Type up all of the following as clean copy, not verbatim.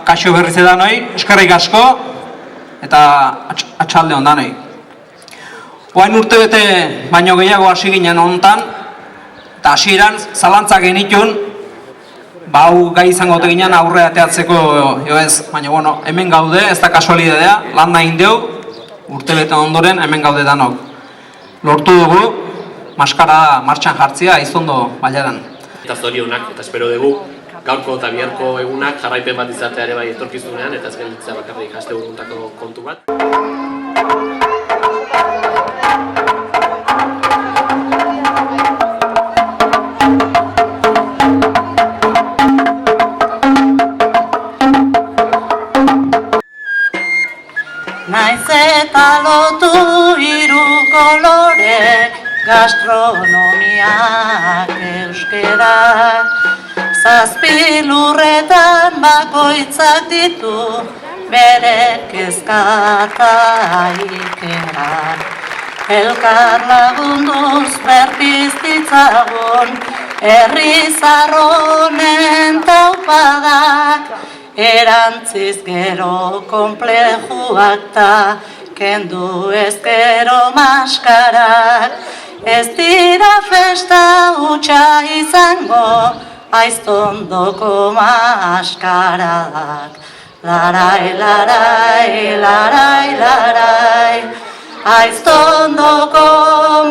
kaixo berriz edanoi, eskerrik asko, eta atxalde ondanoi. Oain urte bete baino gehiago hasi ginen hontan, eta hasieran zalantzak genitun, hau gai izango ote ginen aurre ateatzeko ez, baina bueno, hemen gaude, ez da kasualidadea, lan nahi indeu, urte bete ondoren hemen gaude danok. Lortu dugu, maskara martxan jartzia izondo bailaran. Eta zorionak, eta espero dugu, gaurko eta biharko egunak jarraipen bat izatea ere bai etorkizunean, eta ez gelditzea bakarrik asteburuntako kontu bat. Naiz eta lotu hiru kolorek, gastronomiak euskerak, zazpi lurretan bakoitzak ditu bere kezkata ikerak. Elkar lagunduz berpiztitzagun herri zarronen taupadak, erantziz gero konplejuak ta kendu ezkero maskarak. Ez dira festa hutsa izango aiztondoko maskaradak. Larai, larai, larai, larai, aiztondoko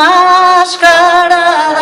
maskaradak.